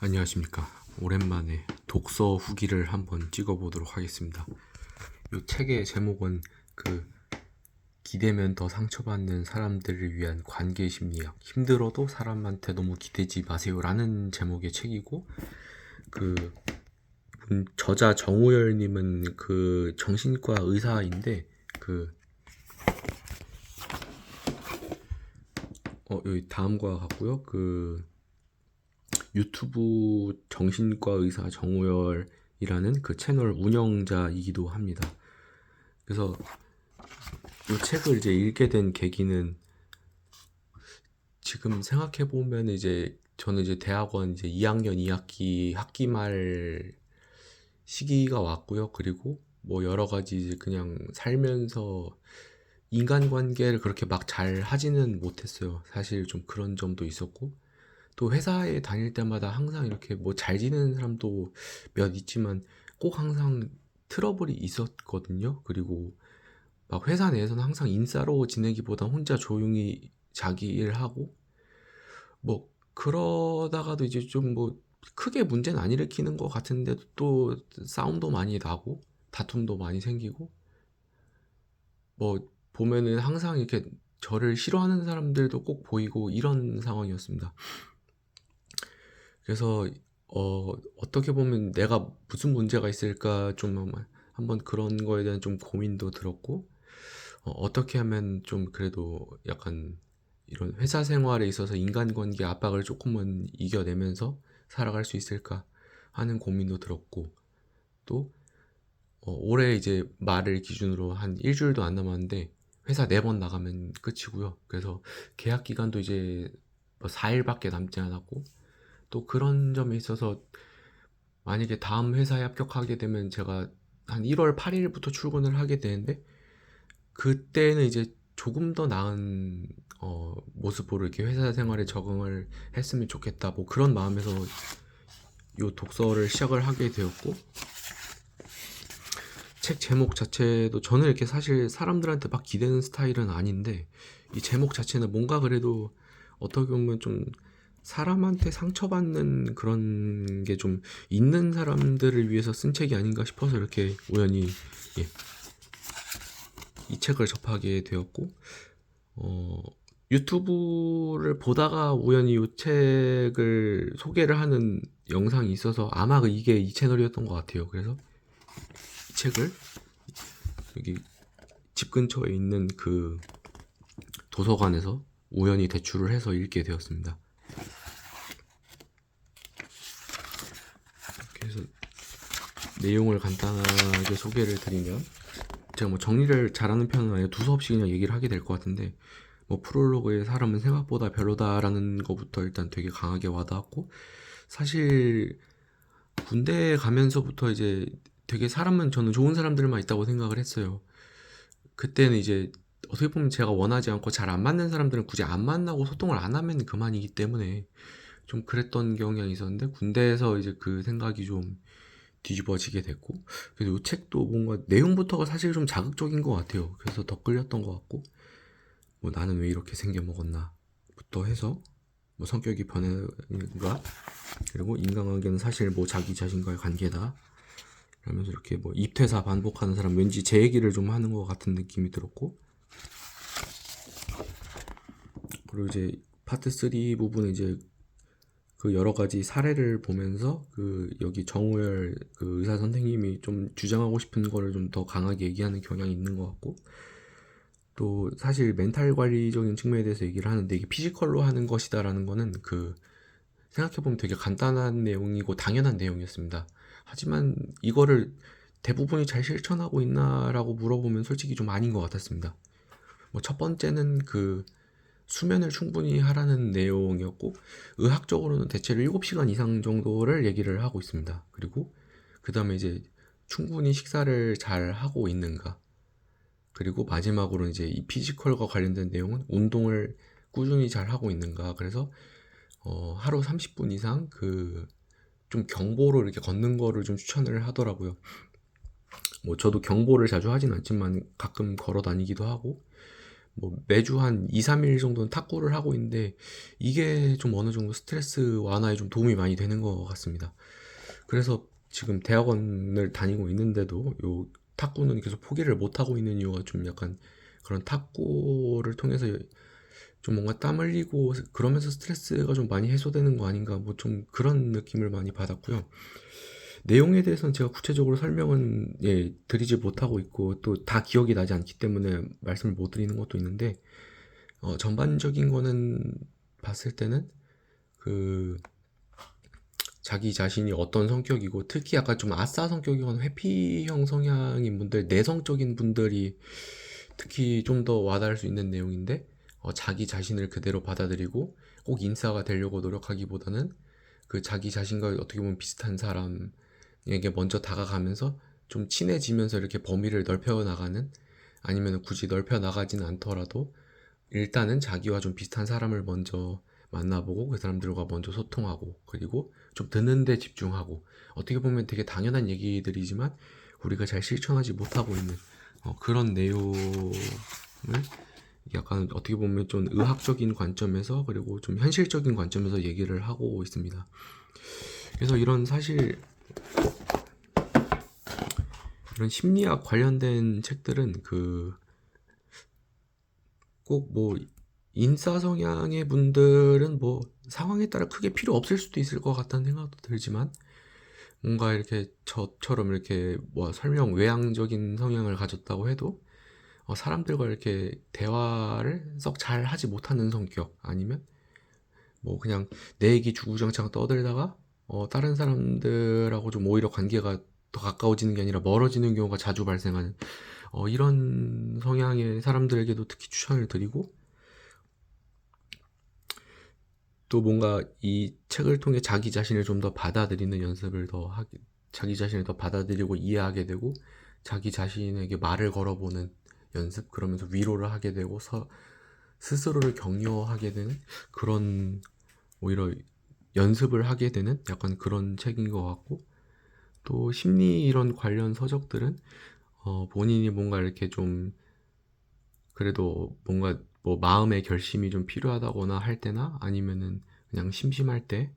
안녕하십니까. 오랜만에 독서 후기를 한번 찍어보도록 하겠습니다. 이 책의 제목은 기대면 더 상처받는 사람들을 위한 관계 심리학. 힘들어도 사람한테 너무 기대지 마세요라는 제목의 책이고, 그 저자 정우열님은 정신과 의사인데 여기 다음과 같고요. 유튜브 정신과 의사 정우열이라는 그 채널 운영자이기도 합니다. 그래서 이 책을 이제 읽게 된 계기는, 지금 생각해 보면 저는 이제 대학원 이제 2학년 2학기 학기 말 시기가 왔고요. 그리고 뭐 여러 가지 이제 그냥 살면서 인간관계를 그렇게 막 잘 하지는 못했어요. 사실 좀 그런 점도 있었고, 또 회사에 다닐 때마다 항상 이렇게 뭐 잘 지내는 사람도 몇 있지만 꼭 항상 트러블이 있었거든요. 그리고 막 회사 내에서는 항상 인싸로 지내기보다 혼자 조용히 자기 일하고, 뭐 그러다가도 이제 좀 뭐 크게 문제는 안 일으키는 것 같은데도 또 싸움도 많이 나고 다툼도 많이 생기고, 뭐 보면은 항상 이렇게 저를 싫어하는 사람들도 꼭 보이고 이런 상황이었습니다. 그래서 어떻게 보면 내가 무슨 문제가 있을까 좀 한번 그런 거에 대한 좀 고민도 들었고, 어떻게 하면 좀 그래도 약간 이런 회사 생활에 있어서 인간관계 압박을 조금은 이겨내면서 살아갈 수 있을까 하는 고민도 들었고, 또 올해 이제 말을 기준으로 한 일주일도 안 남았는데 회사 4번 나가면 끝이고요. 그래서 계약 기간도 이제 뭐 4일밖에 남지 않았고, 또 그런 점에 있어서 만약에 다음 회사에 합격하게 되면 제가 한 1월 8일부터 출근을 하게 되는데, 그때는 이제 조금 더 나은 모습으로 이렇게 회사 생활에 적응을 했으면 좋겠다, 뭐 그런 마음에서 이 독서를 시작을 하게 되었고, 책 제목 자체도 저는 이렇게 사실 사람들한테 막 기대는 스타일은 아닌데, 이 제목 자체는 뭔가 그래도 어떻게 보면 좀 사람한테 상처받는 그런 게 좀 있는 사람들을 위해서 쓴 책이 아닌가 싶어서 이렇게 우연히 예, 이 책을 접하게 되었고, 유튜브를 보다가 우연히 이 책을 소개를 하는 영상이 있어서 아마 이게 이 채널이었던 것 같아요. 그래서 이 책을 여기 집 근처에 있는 도서관에서 우연히 대출을 해서 읽게 되었습니다. 그래서 내용을 간단하게 소개를 드리면, 제가 뭐 정리를 잘하는 편은 아니에요. 두서없이 그냥 얘기를 하게 될 것 같은데, 뭐 프롤로그에 사람은 생각보다 별로다라는 것부터 일단 되게 강하게 와닿았고, 사실 군대에 가면서부터 이제 되게 사람은 저는 좋은 사람들만 있다고 생각을 했어요. 그때는 이제 어떻게 보면 제가 원하지 않고 잘 안 맞는 사람들은 굳이 안 만나고 소통을 안 하면 그만이기 때문에 좀 그랬던 경향이 있었는데, 군대에서 이제 그 생각이 좀 뒤집어지게 됐고, 그래서 이 책도 뭔가 내용부터가 사실 좀 자극적인 것 같아요. 그래서 더 끌렸던 것 같고, 뭐 나는 왜 이렇게 생겨먹었나 부터 해서 뭐 성격이 변해가, 그리고 인간관계는 사실 뭐 자기 자신과의 관계다 라면서 이렇게 뭐 입퇴사 반복하는 사람, 왠지 제 얘기를 좀 하는 것 같은 느낌이 들었고, 그리고 이제 파트 3 부분은 이제 여러 가지 사례를 보면서 여기 정우열 의사 선생님이 좀 주장하고 싶은 거를 좀 더 강하게 얘기하는 경향이 있는 것 같고, 또 사실 멘탈 관리적인 측면에 대해서 얘기를 하는데, 이게 피지컬로 하는 것이다라는 거는 생각해보면 되게 간단한 내용이고 당연한 내용이었습니다. 하지만 이거를 대부분이 잘 실천하고 있나라고 물어보면 솔직히 좀 아닌 것 같았습니다. 뭐 첫 번째는 수면을 충분히 하라는 내용이었고, 의학적으로는 대체로 7시간 이상 정도를 얘기를 하고 있습니다. 그리고 그 다음에 이제 충분히 식사를 잘 하고 있는가, 그리고 마지막으로 이제 이 피지컬과 관련된 내용은 운동을 꾸준히 잘 하고 있는가. 그래서 하루 30분 이상 좀 경보로 이렇게 걷는 거를 좀 추천을 하더라고요. 뭐 저도 경보를 자주 하진 않지만 가끔 걸어 다니기도 하고, 뭐 매주 한 2, 3일 정도는 탁구를 하고 있는데 이게 좀 어느 정도 스트레스 완화에 좀 도움이 많이 되는 것 같습니다. 그래서 지금 대학원을 다니고 있는데도 요 탁구는 계속 포기를 못 하고 있는 이유가 좀 약간 그런 탁구를 통해서 좀 뭔가 땀 흘리고 그러면서 스트레스가 좀 많이 해소되는 거 아닌가 뭐 좀 그런 느낌을 많이 받았고요. 내용에 대해서는 제가 구체적으로 설명은 드리지 못하고 있고 또 다 기억이 나지 않기 때문에 말씀을 못 드리는 것도 있는데 전반적인 거는 봤을 때는 그 자기 자신이 어떤 성격이고 특히 약간 좀 아싸 성격이거나 회피형 성향인 분들, 내성적인 분들이 특히 좀 더 와닿을 수 있는 내용인데 자기 자신을 그대로 받아들이고 꼭 인싸가 되려고 노력하기보다는 그 자기 자신과 어떻게 보면 비슷한 사람에게 먼저 다가가면서 좀 친해지면서 이렇게 범위를 넓혀 나가는 아니면 굳이 넓혀 나가지는 않더라도 일단은 자기와 좀 비슷한 사람을 먼저 만나보고 그 사람들과 먼저 소통하고 그리고 좀 듣는 데 집중하고 어떻게 보면 되게 당연한 얘기들이지만 우리가 잘 실천하지 못하고 있는 그런 내용을 약간 어떻게 보면 좀 의학적인 관점에서 그리고 좀 현실적인 관점에서 얘기를 하고 있습니다. 그래서 이런 사실 이런 심리학 관련된 책들은 그 꼭 뭐 인싸 성향의 분들은 뭐 상황에 따라 크게 필요 없을 수도 있을 것 같다는 생각도 들지만 뭔가 이렇게 저처럼 이렇게 뭐 설명 외향적인 성향을 가졌다고 해도 사람들과 이렇게 대화를 썩 잘 하지 못하는 성격 아니면 뭐 그냥 내 얘기 주구장창 떠들다가 다른 사람들하고 좀 오히려 관계가 더 가까워지는 게 아니라 멀어지는 경우가 자주 발생하는 이런 성향의 사람들에게도 특히 추천을 드리고 또 뭔가 이 책을 통해 자기 자신을 좀 더 받아들이는 연습을 더 하게 자기 자신을 더 받아들이고 이해하게 되고 자기 자신에게 말을 걸어보는 연습 그러면서 위로를 하게 되고 스스로를 격려하게 되는 그런 오히려 연습을 하게 되는 약간 그런 책인 것 같고 또 심리 이런 관련 서적들은 본인이 뭔가 이렇게 좀 그래도 뭔가 뭐 마음의 결심이 좀 필요하다거나 할 때나 아니면은 그냥 심심할 때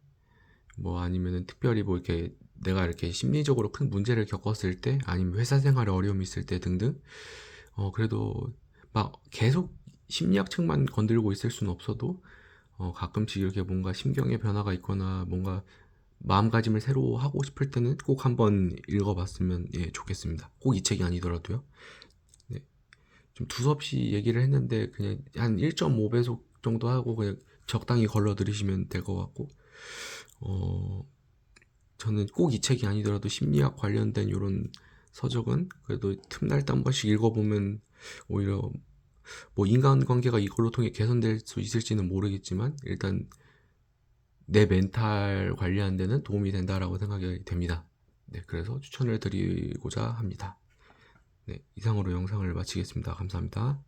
뭐 아니면은 특별히 뭐 이렇게 내가 이렇게 심리적으로 큰 문제를 겪었을 때 아니면 회사 생활에 어려움이 있을 때 등등 그래도 막 계속 심리학 책만 건들고 있을 수는 없어도 가끔씩 이렇게 뭔가 심경의 변화가 있거나 뭔가 마음가짐을 새로 하고 싶을 때는 꼭 한번 읽어봤으면 좋겠습니다. 꼭 이 책이 아니더라도요. 네. 좀 두서없이 얘기를 했는데 그냥 한 1.5배속 정도 하고 그냥 적당히 걸러 들으시면 될 것 같고 저는 꼭 이 책이 아니더라도 심리학 관련된 이런 서적은 그래도 틈날 때 한 번씩 읽어보면 오히려 뭐 인간관계가 이걸로 통해 개선될 수 있을지는 모르겠지만 일단 내 멘탈 관리하는 데는 도움이 된다라고 생각이 됩니다. 네, 그래서 추천을 드리고자 합니다. 네, 이상으로 영상을 마치겠습니다. 감사합니다.